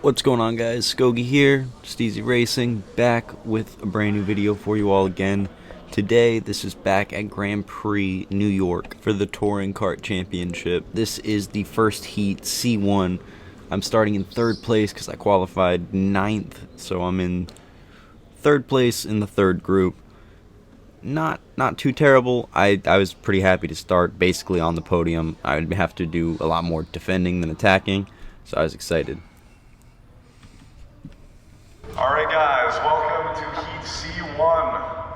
What's going on, guys? Skogie here, SteezyRacing, back with a brand new video for you all again. Today, this is back at Grand Prix, New York for the Touring Kart Championship. This is the first heat, C1. I'm starting in third place because I qualified ninth, so I'm in third place in the third group. Not too terrible. I was pretty happy to start basically on the podium. I would have to do a lot more defending than attacking, so I was excited. Alright guys, welcome to Heat C1.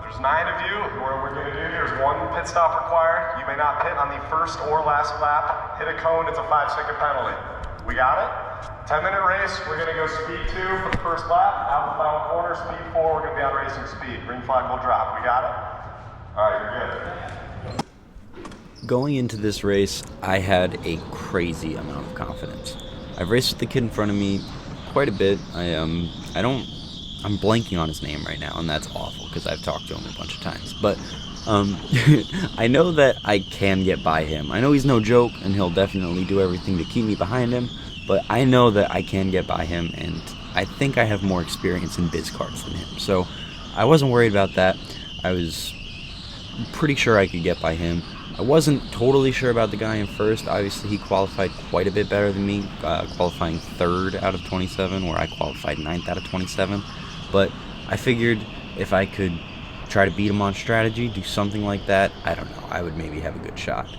There's 9 of you. What we're going to do here is 1 pit stop required. You may not pit on the first or last lap. Hit a cone, it's a 5-second penalty. We got it? 10-minute race, we're going to go speed 2 for the first lap. Out the final corner, speed 4, we're going to be on racing speed. Green flag will drop. We got it? Alright, you're good. Going into this race, I had a crazy amount of confidence. I've raced with the kid in front of me quite a bit. I'm blanking on his name right now, and that's awful because I've talked to him a bunch of times. But I know that I can get by him. I know he's no joke, and he'll definitely do everything to keep me behind him. But I know that I can get by him, and I think I have more experience in biz karts than him. So I wasn't worried about that. I was pretty sure I could get by him. I wasn't totally sure about the guy in first. Obviously, he qualified quite a bit better than me, qualifying 3rd out of 27, where I qualified 9th out of 27. But I figured if I could try to beat him on strategy, do something like that, I don't know, I would maybe have a good shot.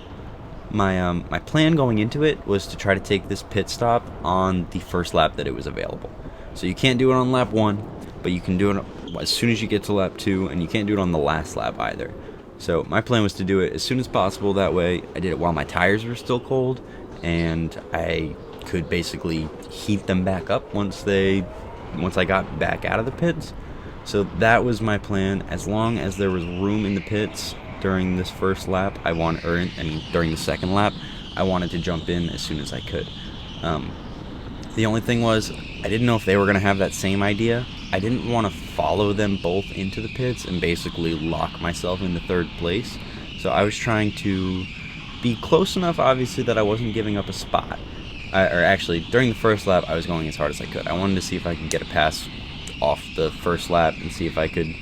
My plan going into it was to try to take this pit stop on the first lap that it was available. So you can't do it on lap 1, but you can do it as soon as you get to lap 2, and you can't do it on the last lap either. So my plan was to do it as soon as possible. That way I did it while my tires were still cold, and I could basically heat them back up once I got back out of the pits. So that was my plan. As long as there was room in the pits during this first lap, during the second lap, I wanted to jump in as soon as I could. The only thing was, I didn't know if they were going to have that same idea. I didn't want to follow them both into the pits and basically lock myself into third place. So I was trying to be close enough, obviously, that I wasn't giving up a spot. During the first lap, I was going as hard as I could. I wanted to see if I could get a pass off the first lap and see if I could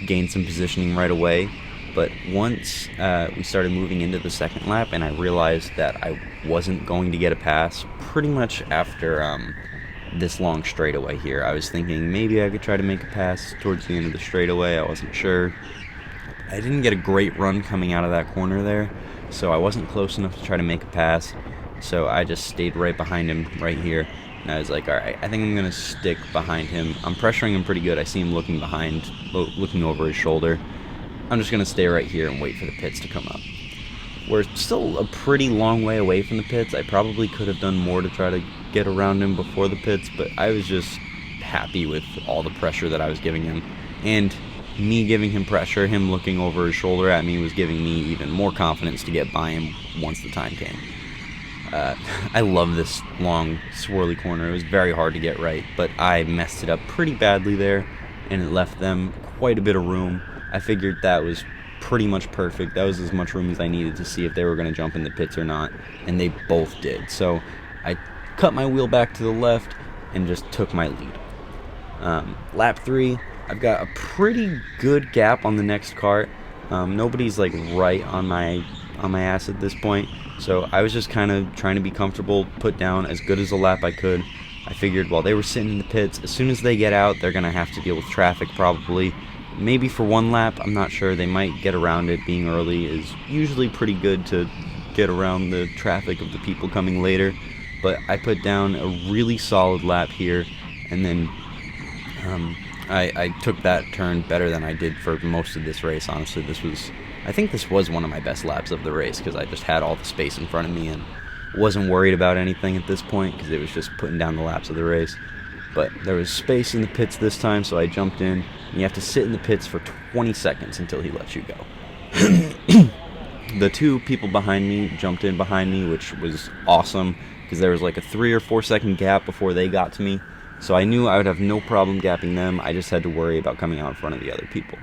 gain some positioning right away. But once we started moving into the second lap, and I realized that I wasn't going to get a pass pretty much after this long straightaway here. I was thinking maybe I could try to make a pass towards the end of the straightaway. I wasn't sure. I didn't get a great run coming out of that corner there, so I wasn't close enough to try to make a pass. So I just stayed right behind him right here, and I was like, alright, I think I'm going to stick behind him. I'm pressuring him pretty good. I see him looking over his shoulder. I'm just going to stay right here and wait for the pits to come up. We're still a pretty long way away from the pits. I probably could have done more to try to get around him before the pits, but I was just happy with all the pressure that I was giving him. And me giving him pressure, him looking over his shoulder at me, was giving me even more confidence to get by him once the time came. I love this long, swirly corner. It was very hard to get right, but I messed it up pretty badly there, and it left them quite a bit of room. I figured that was pretty much perfect. That was as much room as I needed to see if they were going to jump in the pits or not, and they both did. So I cut my wheel back to the left and just took my lead. Lap 3, I've got a pretty good gap on the next kart. Nobody's like right on my ass at this point, so I was just kind of trying to be comfortable, put down as good as a lap I could. I figured while they were sitting in the pits, as soon as they get out, they're going to have to deal with traffic probably. Maybe for one lap, I'm not sure. They might get around it. Being early is usually pretty good to get around the traffic of the people coming later. But I put down a really solid lap here, and then I took that turn better than I did for most of this race. Honestly, I think this was one of my best laps of the race because I just had all the space in front of me and wasn't worried about anything at this point because it was just putting down the laps of the race. But there was space in the pits this time, so I jumped in. And you have to sit in the pits for 20 seconds until he lets you go. The 2 people behind me jumped in behind me, which was awesome because there was like a 3 or 4 second gap before they got to me. So I knew I would have no problem gapping them. I just had to worry about coming out in front of the other people.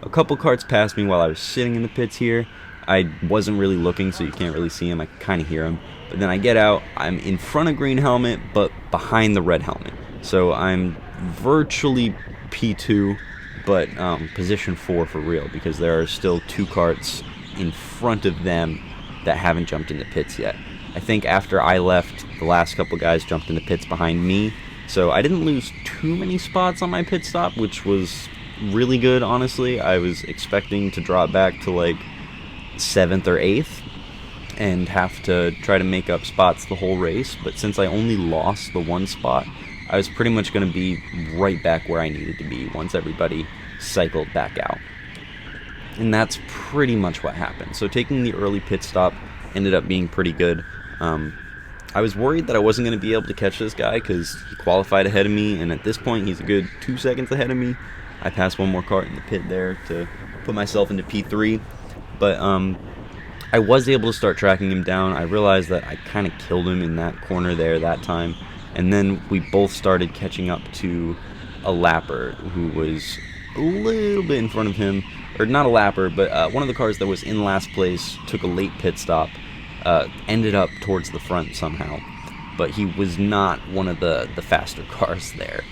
A couple karts passed me while I was sitting in the pits here. I wasn't really looking, so you can't really see him. I kind of hear him. But then I get out. I'm in front of green helmet, but behind the red helmet. So I'm virtually P2, but position 4 for real, because there are still 2 carts in front of them that haven't jumped into pits yet. I think after I left, the last couple guys jumped into pits behind me, so I didn't lose too many spots on my pit stop, which was really good, honestly. I was expecting to drop back to like 7th or 8th and have to try to make up spots the whole race, but since I only lost the 1 spot, I was pretty much going to be right back where I needed to be once everybody cycled back out. And that's pretty much what happened. So taking the early pit stop ended up being pretty good. I was worried that I wasn't going to be able to catch this guy because he qualified ahead of me, and at this point he's a good 2 seconds ahead of me. I passed one more cart in the pit there to put myself into P3, but I was able to start tracking him down. I realized that I kind of killed him in that corner there that time, and then we both started catching up to a lapper who was a little bit in front of him, or not a lapper, but one of the cars that was in last place took a late pit stop, ended up towards the front somehow, but he was not one of the faster cars there.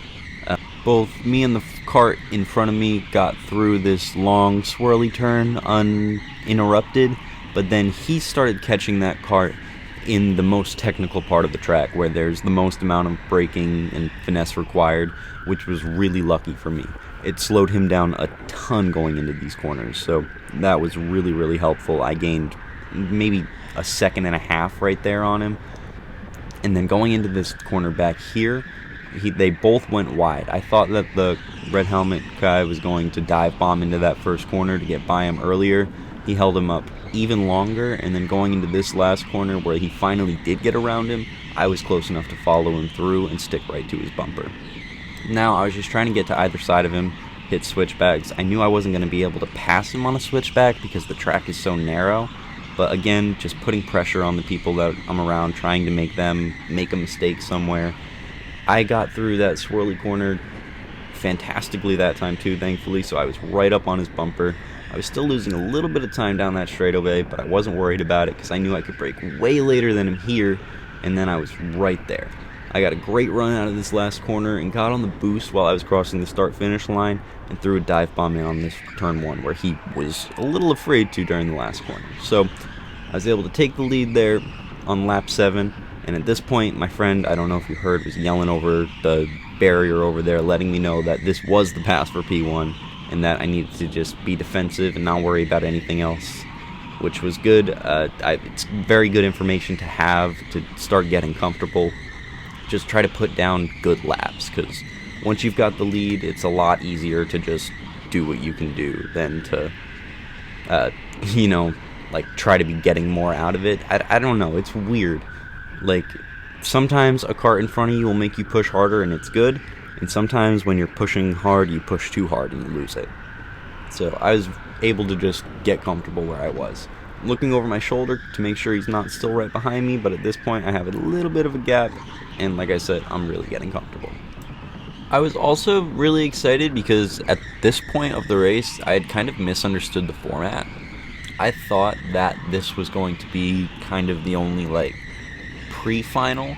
Both me and the cart in front of me got through this long swirly turn uninterrupted, but then he started catching that cart in the most technical part of the track where there's the most amount of braking and finesse required, which was really lucky for me. It slowed him down a ton going into these corners, so that was really, really helpful. I gained maybe a 1.5 seconds right there on him. And then going into this corner back here, they both went wide. I thought that the red helmet guy was going to dive bomb into that first corner to get by him earlier. He held him up even longer, and then going into this last corner where he finally did get around him, I was close enough to follow him through and stick right to his bumper. Now I was just trying to get to either side of him, hit switchbacks. I knew I wasn't going to be able to pass him on a switchback because the track is so narrow, but again, just putting pressure on the people that I'm around, trying to make them make a mistake somewhere. I got through that swirly corner fantastically that time too, thankfully, so I was right up on his bumper. I was still losing a little bit of time down that straightaway, but I wasn't worried about it because I knew I could brake way later than him here, and then I was right there. I got a great run out of this last corner and got on the boost while I was crossing the start-finish line and threw a dive bomb in on this turn 1 where he was a little afraid to during the last corner. So I was able to take the lead there on lap 7, and at this point my friend, I don't know if you heard, was yelling over the barrier over there, letting me know that this was the pass for P1 and that I needed to just be defensive and not worry about anything else, which was good. It's very good information to have to start getting comfortable. Just try to put down good laps, because once you've got the lead, it's a lot easier to just do what you can do than to, like try to be getting more out of it. I don't know, it's weird. Like, sometimes a cart in front of you will make you push harder and it's good, and sometimes when you're pushing hard, you push too hard and you lose it. So I was able to just get comfortable where I was. Looking over my shoulder to make sure he's not still right behind me, but at this point I have a little bit of a gap, and like I said, I'm really getting comfortable. I was also really excited because at this point of the race, I had kind of misunderstood the format. I thought that this was going to be kind of the only, like, pre-final,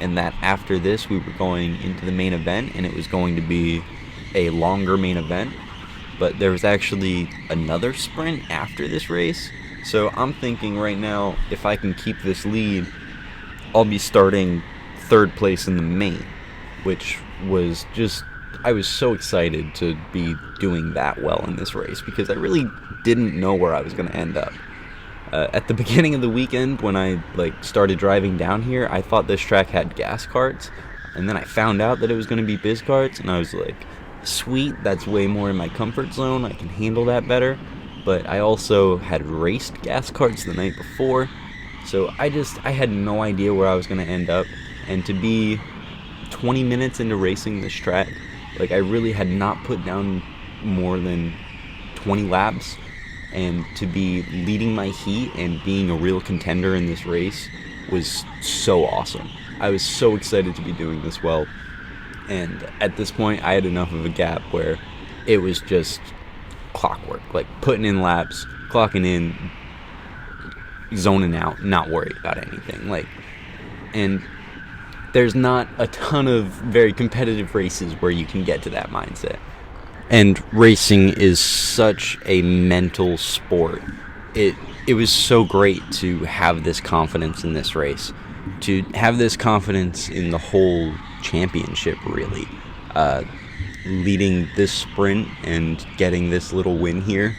and that after this we were going into the main event, and it was going to be a longer main event, but there was actually another sprint after this race. So I'm thinking right now, if I can keep this lead, I'll be starting 3rd place in the main, which was just, I was so excited to be doing that well in this race because I really didn't know where I was going to end up. At the beginning of the weekend, when I started driving down here, I thought this track had gas carts, and then I found out that it was going to be biz carts, and I was like, sweet, that's way more in my comfort zone, I can handle that better. But I also had raced gas carts the night before, so I had no idea where I was going to end up, and to be 20 minutes into racing this track, like, I really had not put down more than 20 laps, and to be leading my heat and being a real contender in this race was so awesome. I was so excited to be doing this well, and at this point I had enough of a gap where it was just clockwork, like putting in laps, clocking in, zoning out, not worried about anything. And there's not a ton of very competitive races where you can get to that mindset. And racing is such a mental sport. It was so great to have this confidence in this race, to have this confidence in the whole championship, really. Leading this sprint and getting this little win here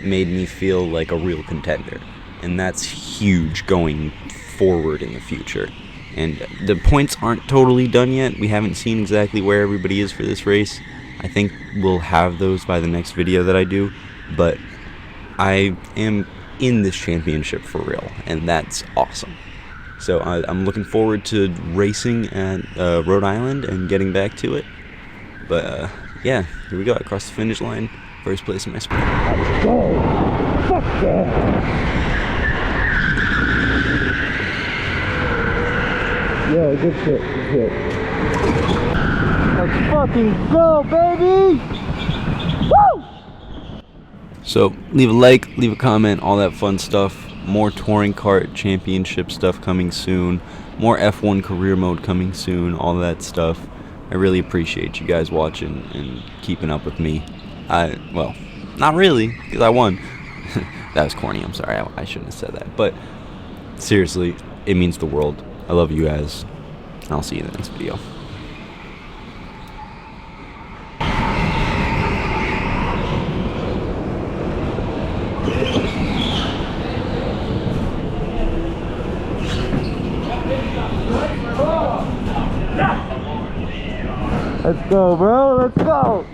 made me feel like a real contender. And that's huge going forward in the future. And the points aren't totally done yet. We haven't seen exactly where everybody is for this race. I think we'll have those by the next video that I do. But I am in this championship for real, and that's awesome. So I'm looking forward to racing at Rhode Island and getting back to it. But yeah, here we go. I crossed the finish line. First place in my sprint. Let's go! Fuck yeah! Yeah, good shit, good shit. Let's fucking go, baby! Woo! So leave a like, leave a comment, all that fun stuff. More touring kart championship stuff coming soon. More F1 career mode coming soon, all that stuff. I really appreciate you guys watching and keeping up with me. Well, not really, because I won. That was corny, I'm sorry, I shouldn't have said that. But seriously, it means the world. I love you guys. I'll see you in the next video. Let's go, bro. Let's go.